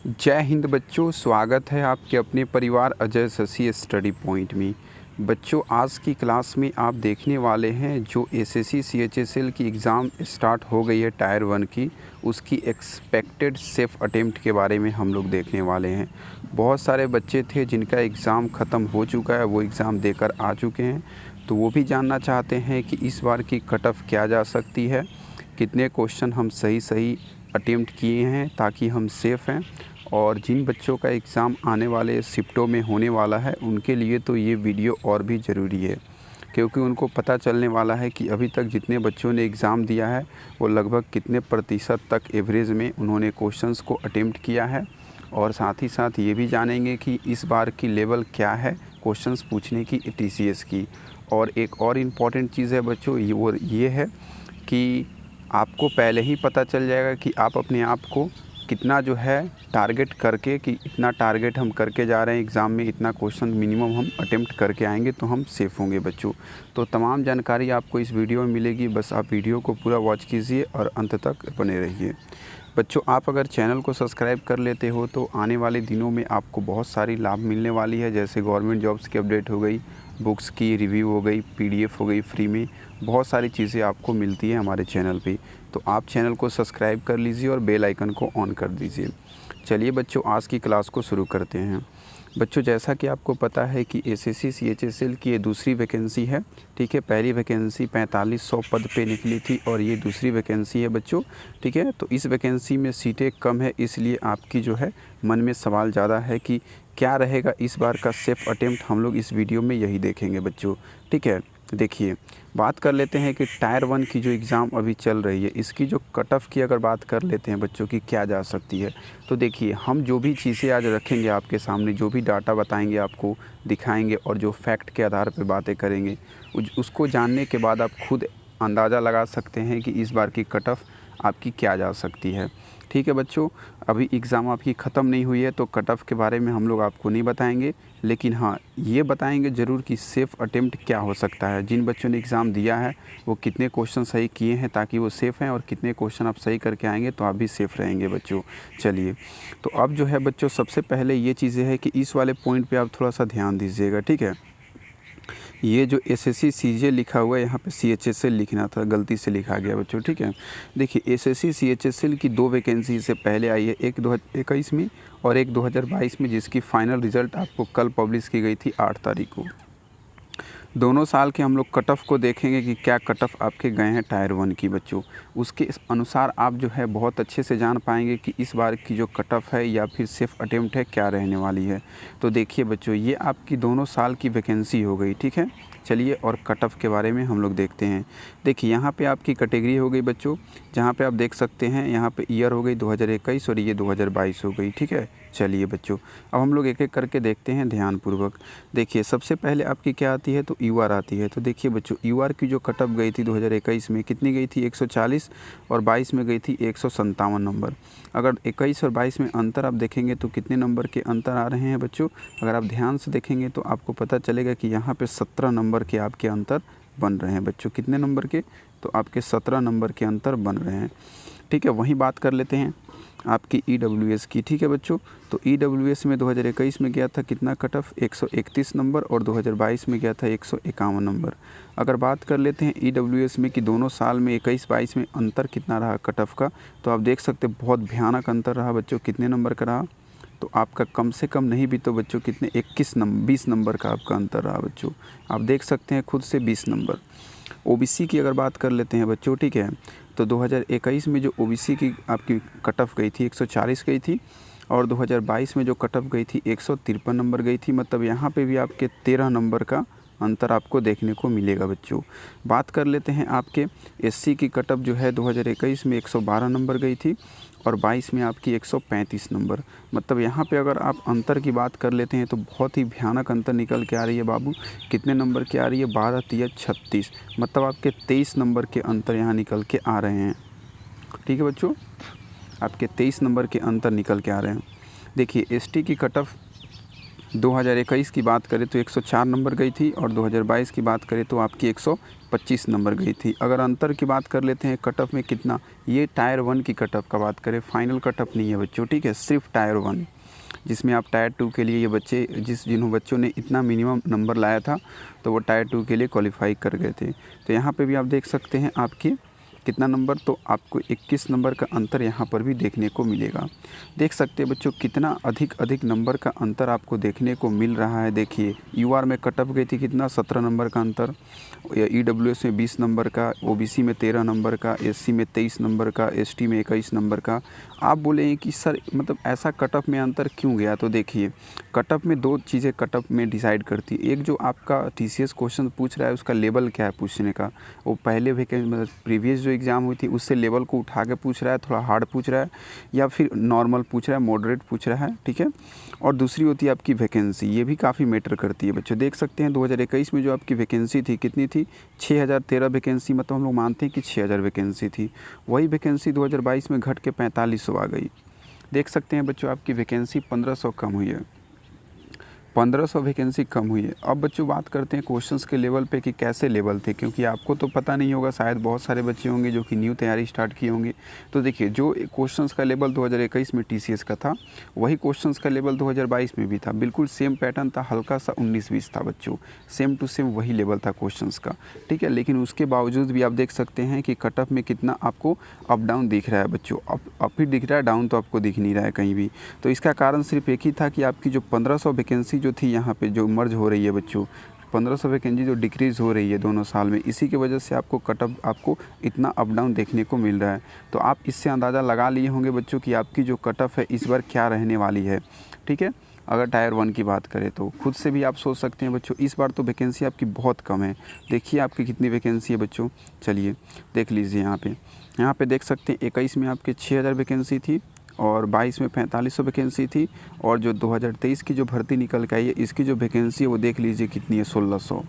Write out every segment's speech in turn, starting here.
जय हिंद बच्चों, स्वागत है आपके अपने परिवार अजय शशि स्टडी पॉइंट में। बच्चों, आज की क्लास में आप देखने वाले हैं जो एसएससी सीएचएसएल की एग्ज़ाम स्टार्ट हो गई है टायर 1 की, उसकी एक्सपेक्टेड सेफ अटेम्प्ट के बारे में हम लोग देखने वाले हैं। बहुत सारे बच्चे थे जिनका एग्ज़ाम ख़त्म हो चुका है, वो एग्ज़ाम देकर आ चुके हैं, तो वो भी जानना चाहते हैं कि इस बार की कट ऑफ क्या जा सकती है, कितने क्वेश्चन हम सही अटेम्प्ट किए हैं ताकि हम सेफ़ हैं। और जिन बच्चों का एग्ज़ाम आने वाले शिफ्टों में होने वाला है उनके लिए तो ये वीडियो और भी ज़रूरी है, क्योंकि उनको पता चलने वाला है कि अभी तक जितने बच्चों ने एग्ज़ाम दिया है वो लगभग कितने प्रतिशत तक एवरेज में उन्होंने क्वेश्चंस को अटेम्प्ट किया है। और साथ ही साथ ये भी जानेंगे कि इस बार की लेवल क्या है क्वेश्चंस पूछने की टीसीएस की। और एक और इम्पॉर्टेंट चीज़ है बच्चों, ये है कि आपको पहले ही पता चल जाएगा कि आप अपने आप को कितना जो है टारगेट करके, कि इतना टारगेट हम करके जा रहे हैं एग्ज़ाम में, इतना क्वेश्चन मिनिमम हम अटेम्प्ट करके आएंगे तो हम सेफ़ होंगे बच्चों। तो तमाम जानकारी आपको इस वीडियो में मिलेगी, बस आप वीडियो को पूरा वॉच कीजिए और अंत तक बने रहिए। बच्चों, आप अगर चैनल को सब्सक्राइब कर लेते हो तो आने वाले दिनों में आपको बहुत सारी लाभ मिलने वाली है, जैसे गवर्नमेंट जॉब्स की अपडेट हो गई, बुक्स की रिव्यू हो गई, पीडीएफ हो गई फ्री में, बहुत सारी चीज़ें आपको मिलती है हमारे चैनल पे। तो आप चैनल को सब्सक्राइब कर लीजिए और बेल आइकन को ऑन कर दीजिए। चलिए बच्चों, आज की क्लास को शुरू करते हैं। बच्चों, जैसा कि आपको पता है कि एसएससी सीएचएसएल की ये दूसरी वैकेंसी है, ठीक है। पहली वैकेंसी 4500 पद पे निकली थी और ये दूसरी वैकेंसी है बच्चों, ठीक है। तो इस वैकेंसी में सीटें कम है, इसलिए आपकी जो है मन में सवाल ज़्यादा है कि क्या रहेगा इस बार का सेफ अटेम्प्ट। हम लोग इस वीडियो में यही देखेंगे बच्चों, ठीक है। देखिए, बात कर लेते हैं कि टायर 1 की जो एग्ज़ाम अभी चल रही है, इसकी जो कट ऑफ की अगर बात कर लेते हैं बच्चों की क्या जा सकती है, तो देखिए, हम जो भी चीज़ें आज रखेंगे आपके सामने, जो भी डाटा बताएंगे आपको दिखाएंगे और जो फैक्ट के आधार पर बातें करेंगे, उसको जानने के बाद आप खुद अंदाज़ा लगा सकते हैं कि इस बार की कट ऑफ आपकी क्या जा सकती है, ठीक है बच्चों। अभी एग्ज़ाम आपकी ख़त्म नहीं हुई है तो कट ऑफ के बारे में हम लोग आपको नहीं बताएंगे, लेकिन हाँ, ये बताएंगे ज़रूर कि सेफ़ अटेम्प्ट क्या हो सकता है। जिन बच्चों ने एग्ज़ाम दिया है वो कितने क्वेश्चन सही किए हैं ताकि वो सेफ़ हैं, और कितने क्वेश्चन आप सही करके आएंगे तो आप भी सेफ़ रहेंगे बच्चों। चलिए, तो अब जो है बच्चों, सबसे पहले ये चीज़ें हैं कि इस वाले पॉइंट पर आप थोड़ा सा ध्यान दीजिएगा, ठीक है। ये जो एसएससी सीजे लिखा हुआ है, यहाँ पे सीएचएसएल लिखना था, गलती से लिखा गया बच्चों, ठीक है। देखिए, एसएससी सीएचएसएल की दो वैकेंसी से पहले आई है, एक 2021 में और एक 2022 में, जिसकी फ़ाइनल रिज़ल्ट आपको कल पब्लिश की गई थी 8 तारीख को। दोनों साल के हम लोग कट ऑफ को देखेंगे कि क्या कट ऑफ आपके गए हैं टायर 1 की बच्चों। उसके अनुसार आप जो है बहुत अच्छे से जान पाएंगे कि इस बार की जो कट ऑफ है या फिर सेफ अटेम्प्ट है क्या रहने वाली है। तो देखिए बच्चों, ये आपकी दोनों साल की वैकेंसी हो गई, ठीक है। चलिए, और कट ऑफ के बारे में हम लोग देखते हैं। देखिए, यहाँ पे आपकी कैटेगरी हो गई बच्चों, जहाँ पे आप देख सकते हैं, यहाँ पे ईयर हो गई 2021 और ये 2022 हो गई, ठीक है। चलिए बच्चों, अब हम लोग एक एक करके देखते हैं ध्यानपूर्वक। देखिए, सबसे पहले आपकी क्या आती है, तो यूआर आती है। तो देखिए बच्चों, यूआर की जो कट ऑफ गई थी 2021 में कितनी गई थी, 140, और 22 में गई थी 157 नंबर। अगर 21 और 22 में अंतर आप देखेंगे तो कितने नंबर के अंतर आ रहे हैं बच्चों। अगर आप ध्यान से देखेंगे तो आपको पता चलेगा कि यहाँ पे 17 नंबर के आपके अंतर बन रहे हैं बच्चों। कितने नंबर के, तो आपके 17 नंबर के अंतर बन रहे हैं, ठीक है। वहीं बात कर लेते हैं आपकी ईडब्ल्यूएस की, ठीक है बच्चों। तो ईडब्ल्यूएस में 2021 में गया था कितना कट ऑफ, 131 नंबर, और 2022 में गया था 151 नंबर। अगर बात कर लेते हैं ईडब्ल्यूएस में कि दोनों साल में 21-22 में अंतर कितना रहा कट ऑफ का, तो आप देख सकते बहुत भयानक अंतर रहा बच्चों। कितने नंबर का रहा, तो आपका कम से कम नहीं भी तो बच्चों कितने, 20 नंबर का आपका अंतर रहा बच्चों। आप देख सकते हैं खुद से 20 नंबर। ओबीसी की अगर बात कर लेते हैं बच्चों, ठीक है, तो 2021 में जो ओबीसी की आपकी कट ऑफ गई थी 140 गई थी, और 2022 में जो कट ऑफ गई थी 153 नंबर गई थी। मतलब यहाँ पे भी आपके 13 नंबर का अंतर आपको देखने को मिलेगा बच्चों। बात कर लेते हैं आपके एससी की कट ऑफ जो है 2021 में 112 नंबर गई थी, और 22 में आपकी 135 नंबर। मतलब यहाँ पे अगर आप अंतर की बात कर लेते हैं तो बहुत ही भयानक अंतर निकल के आ रही है बाबू। कितने नंबर की आ रही है, 12 तिया 36, मतलब आपके 23 नंबर के अंतर यहाँ निकल के आ रहे हैं, ठीक है बच्चों। आपके 23 नंबर के अंतर निकल के आ रहे हैं। देखिए, एसटी की कट ऑफ 2021 की बात करें तो 104 नंबर गई थी और 2022 की बात करें तो आपकी 125 नंबर गई थी। अगर अंतर की बात कर लेते हैं कट ऑफ में कितना, ये टायर 1 की कट ऑफ का बात करें, फाइनल कट ऑफ नहीं है बच्चों, ठीक है, सिर्फ टायर 1, जिसमें आप टायर 2 के लिए ये बच्चे जिन्हों बच्चों ने इतना मिनिमम नंबर लाया था तो वो टायर 2 के लिए क्वालिफाई कर गए थे। तो यहाँ पे भी आप देख सकते हैं आपके कितना नंबर, तो आपको 21 नंबर का अंतर यहाँ पर भी देखने को मिलेगा। देख सकते हैं बच्चों कितना अधिक नंबर का अंतर आपको देखने को मिल रहा है। देखिए यूआर में कट ऑफ गई थी कितना, 17 नंबर का अंतर, ईडब्ल्यूएस में 20 नंबर का, ओबीसी में 13 नंबर का, एससी में 23 नंबर का, एसटी में 21 नंबर का। आप बोले कि सर मतलब ऐसा कट ऑफ में अंतर क्यों गया, तो देखिए कट ऑफ में दो चीज़ें कट ऑफ में डिसाइड करती है। एक जो आपका टीसीएस क्वेश्चन पूछ रहा है उसका लेवल क्या है पूछने का, वो पहले वैकेंसी मतलब प्रीवियस जो एग्ज़ाम हुई थी उससे लेवल को उठा के पूछ रहा है, थोड़ा हार्ड पूछ रहा है या फिर नॉर्मल पूछ रहा है, मॉडरेट पूछ रहा है, ठीक है। और दूसरी होती है आपकी वैकेंसी, ये भी काफ़ी मैटर करती है बच्चों। देख सकते हैं 2021 में जो आपकी वैकेंसी थी कितनी थी, 6013 वैकेंसी, मतलब हम लोग मानते हैं कि 6000 वैकेंसी थी। वही वैकेंसी 2022 में घट के 4500 आ गई। देख सकते हैं बच्चों आपकी वैकेंसी 1500 कम हुई है, 1500 वैकेंसी कम हुई है। अब बच्चों बात करते हैं क्वेश्चंस के लेवल पे कि कैसे लेवल थे, क्योंकि आपको तो पता नहीं होगा, शायद बहुत सारे बच्चे होंगे जो कि न्यू तैयारी स्टार्ट किए होंगे। तो देखिए जो क्वेश्चंस का लेवल 2021 में टीसीएस का था वही क्वेश्चंस का लेवल 2022 में भी था, बिल्कुल सेम पैटर्न था, हल्का सा 19-20 था बच्चों, सेम टू सेम वही लेवल था क्वेश्चंस का, ठीक है। लेकिन उसके बावजूद भी आप देख सकते हैं कि कट ऑफ में कितना आपको अप डाउन दिख रहा है बच्चों, अप ही दिख रहा है, डाउन तो आपको दिख नहीं रहा है कहीं भी। तो इसका कारण सिर्फ एक ही था कि आपकी जो 1500 वैकेंसी जो थी यहाँ पे जो मर्ज हो रही है बच्चों, 1500 वैकेंसी जो डिक्रीज़ हो रही है दोनों साल में, इसी की वजह से आपको कट ऑफ आपको इतना अप डाउन देखने को मिल रहा है। तो आप इससे अंदाज़ा लगा लिए होंगे बच्चों कि आपकी जो कट ऑफ है इस बार क्या रहने वाली है, ठीक है। अगर टायर 1 की बात करें तो खुद से भी आप सोच सकते हैं बच्चों, इस बार तो वैकेंसी आपकी बहुत कम है। देखिए आपकी कितनी वैकेंसी है बच्चों, चलिए देख लीजिए यहाँ पे देख सकते हैं 21 में आपके 6000 वैकेंसी थी और 22 में 4500 वैकेंसी थी, और जो 2023 की जो भर्ती निकल के आई है इसकी जो वैकेंसी है वो देख लीजिए कितनी है, 1600।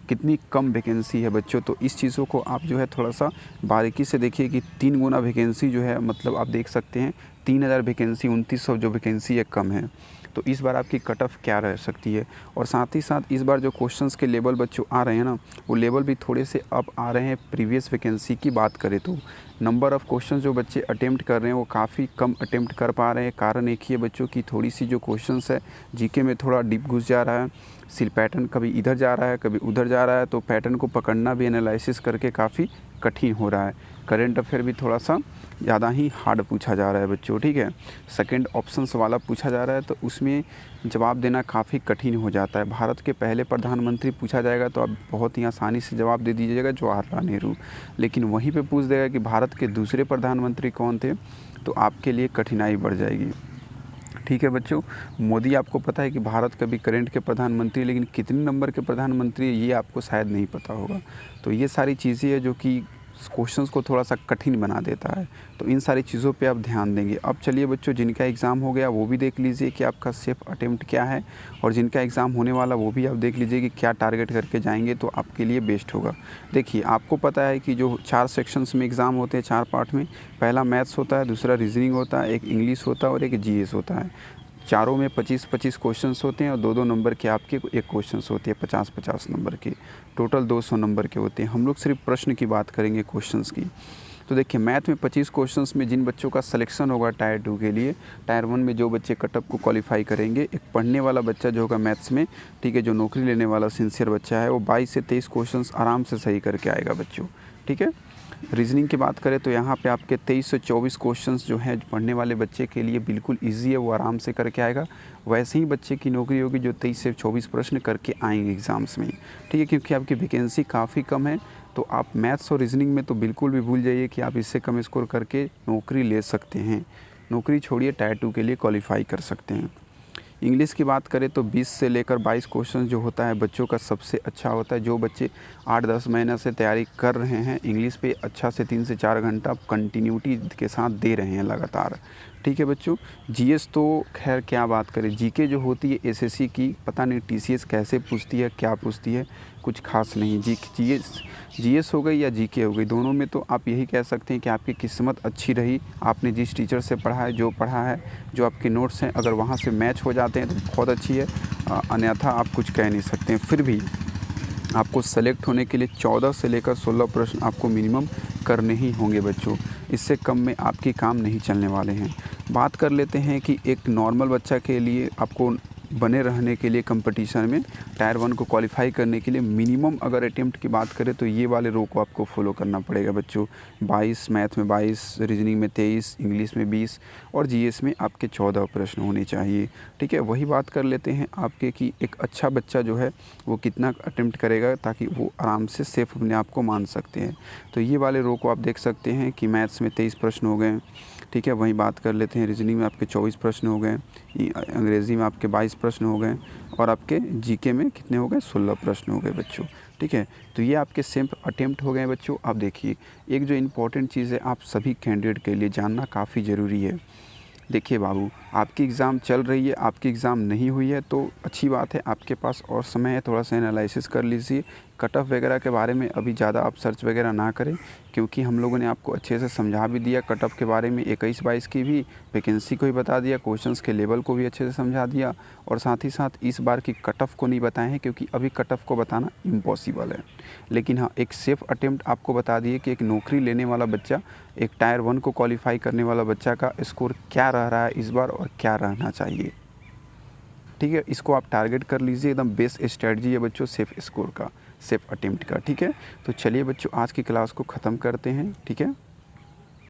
कितनी कम वैकेंसी है बच्चों। तो इस चीज़ों को आप जो है थोड़ा सा बारीकी से देखिए कि 3 गुना वैकेंसी जो है, मतलब आप देख सकते हैं 3000 वैकेंसी, 2900 जो वैकेंसी है कम है। तो इस बार आपकी कट ऑफ क्या रह सकती है, और साथ ही साथ इस बार जो क्वेश्चंस के लेवल बच्चों आ रहे हैं ना, वो लेवल भी थोड़े से अप आ रहे हैं। प्रीवियस वैकेंसी की बात करें तो नंबर ऑफ़ क्वेश्चंस जो बच्चे अटेम्प्ट कर रहे हैं वो काफ़ी कम अटेम्प्ट कर पा रहे हैं। कारण एक ही है बच्चों की थोड़ी सी जो क्वेश्चंस है जीके में थोड़ा डीप घुस जा रहा है, सिर्फ पैटर्न कभी इधर जा रहा है कभी उधर जा रहा है, तो पैटर्न को पकड़ना भी एनालिसिस करके काफ़ी कठिन हो रहा है। करेंट अफेयर भी थोड़ा सा ज़्यादा ही हार्ड पूछा जा रहा है बच्चों, ठीक है। सेकंड ऑप्शंस वाला पूछा जा रहा है तो उसमें जवाब देना काफ़ी कठिन हो जाता है। भारत के पहले प्रधानमंत्री पूछा जाएगा तो आप बहुत ही आसानी से जवाब दे दीजिएगा, जवाहरलाल नेहरू। लेकिन वहीं पे पूछ देगा कि भारत के दूसरे प्रधानमंत्री कौन थे, तो आपके लिए कठिनाई बढ़ जाएगी, ठीक है बच्चों। मोदी आपको पता है कि भारत का भी करंट के प्रधानमंत्री, लेकिन कितने नंबर के प्रधानमंत्री ये आपको शायद नहीं पता होगा। तो ये सारी चीज़ें हैं जो कि क्वेश्चंस को थोड़ा सा कठिन बना देता है, तो इन सारी चीज़ों पे आप ध्यान देंगे। अब चलिए बच्चों, जिनका एग्ज़ाम हो गया वो भी देख लीजिए कि आपका सेफ अटेम्प्ट क्या है, और जिनका एग्ज़ाम होने वाला वो भी आप देख लीजिए कि क्या टारगेट करके जाएंगे तो आपके लिए बेस्ट होगा। देखिए आपको पता है कि जो 4 सेक्शंस में एग्ज़ाम होते हैं, 4 पार्ट में, पहला मैथ्स होता है, दूसरा रीजनिंग होता है, एक इंग्लिश होता है और एक जीएस होता है। चारों में 25-25 क्वेश्चंस होते हैं और 2-2 नंबर के आपके एक क्वेश्चंस होते हैं, 50-50 नंबर के, टोटल 200 नंबर के होते हैं। हम लोग सिर्फ प्रश्न की बात करेंगे, क्वेश्चंस की। तो देखिए मैथ में 25 क्वेश्चंस में जिन बच्चों का सिलेक्शन होगा टायर 2 के लिए, टायर 1 में जो बच्चे कट ऑफ को क्वालिफाई करेंगे, एक पढ़ने वाला बच्चा जो होगा मैथ्स में, ठीक है, जो नौकरी लेने वाला सिंसियर बच्चा है, वो 22 से 23 क्वेश्चंस आराम से सही करके आएगा बच्चों, ठीक है। रीजनिंग की बात करें तो यहाँ पे आपके 23 से 24 क्वेश्चंस जो हैं पढ़ने वाले बच्चे के लिए बिल्कुल इजी है, वो आराम से करके आएगा। वैसे ही बच्चे की नौकरी होगी जो 23 से 24 प्रश्न करके आएंगे एग्ज़ाम्स में, ठीक है, क्योंकि आपकी वैकेंसी काफ़ी कम है। तो आप मैथ्स और रीजनिंग में तो बिल्कुल भी भूल जाइए कि आप इससे कम स्कोर करके नौकरी ले सकते हैं। नौकरी छोड़िए, टायर 2 के लिए क्वालिफाई कर सकते हैं। इंग्लिश की बात करें तो 20 से लेकर 22 क्वेश्चन जो होता है बच्चों का सबसे अच्छा होता है। जो बच्चे 8-10 महीने से तैयारी कर रहे हैं इंग्लिश पे, अच्छा से 3 से 4 घंटा कंटिन्यूटी के साथ दे रहे हैं लगातार, ठीक है बच्चों। जीएस तो खैर क्या बात करें, जीके जो होती है एसएससी की, पता नहीं टीसीएस कैसे पूछती है, क्या पूछती है, कुछ खास नहीं। जीएस हो गई या जीके हो गई, दोनों में तो आप यही कह सकते हैं कि आपकी किस्मत अच्छी रही। आपने जिस टीचर से पढ़ा है, जो पढ़ा है, जो आपके नोट्स हैं, अगर वहाँ से मैच हो जाते हैं तो बहुत अच्छी है। अन्यथा आप कुछ कह नहीं सकते हैं। फिर भी आपको सेलेक्ट होने के लिए 14 से लेकर 16 प्रश्न आपको मिनिमम करने ही होंगे बच्चों। इससे कम में आपके काम नहीं चलने वाले हैं। बात कर लेते हैं कि एक नॉर्मल बच्चा के लिए आपको बने रहने के लिए कंपटीशन में टायर 1 को क्वालिफाई करने के लिए मिनिमम अगर अटेम्प्ट की बात करें तो ये वाले रो को आपको फॉलो करना पड़ेगा बच्चों। 22 मैथ में 22, रीजनिंग में 23, इंग्लिश में 20 और जीएस में आपके 14 प्रश्न होने चाहिए। ठीक है, वही बात कर लेते हैं आपके कि एक अच्छा बच्चा जो है वो कितना अटेम्प्ट करेगा ताकि वो आराम से सेफ अपने आप को मान सकते हैं। तो ये वाले रो को आप देख सकते हैं कि मैथ्स में 23 प्रश्न हो गए। ठीक है, वहीं बात कर लेते हैं रीजनिंग में आपके 24 प्रश्न हो गए, अंग्रेज़ी में आपके 22 प्रश्न हो गए और आपके जीके में कितने हो गए 16 प्रश्न हो गए बच्चों। ठीक है, तो ये आपके सेफ अटेम्प्ट हो गए बच्चों। अब देखिए एक जो इम्पोर्टेंट चीज़ है आप सभी कैंडिडेट के लिए जानना काफ़ी ज़रूरी है। देखिए बाबू, आपकी एग्ज़ाम चल रही है, आपकी एग्ज़ाम नहीं हुई है तो अच्छी बात है, आपके पास और समय है, थोड़ा सा एनालिसिस कर लीजिए। कट ऑफ वगैरह के बारे में अभी ज़्यादा आप सर्च वगैरह ना करें, क्योंकि हम लोगों ने आपको अच्छे से समझा भी दिया। कट ऑफ के बारे में 21-22 की भी वैकेंसी को ही बता दिया, क्वेश्चंस के लेवल को भी अच्छे से समझा दिया और साथ ही साथ इस बार की कट ऑफ को नहीं बताए हैं क्योंकि अभी कट ऑफ को बताना इम्पॉसिबल है। लेकिन हाँ, एक सेफ अटेम्प्ट आपको बता दिए कि एक नौकरी लेने वाला बच्चा, एक टायर 1 को क्वालिफाई करने वाला बच्चा का स्कोर क्या रह रहा है इस बार और क्या रहना चाहिए। ठीक है, इसको आप टारगेट कर लीजिए। एकदम बेस्ट स्ट्रेटजी है बच्चों सेफ स्कोर का, सेफ अटेम्प्ट का। ठीक है, तो चलिए बच्चों आज की क्लास को ख़त्म करते हैं। ठीक है।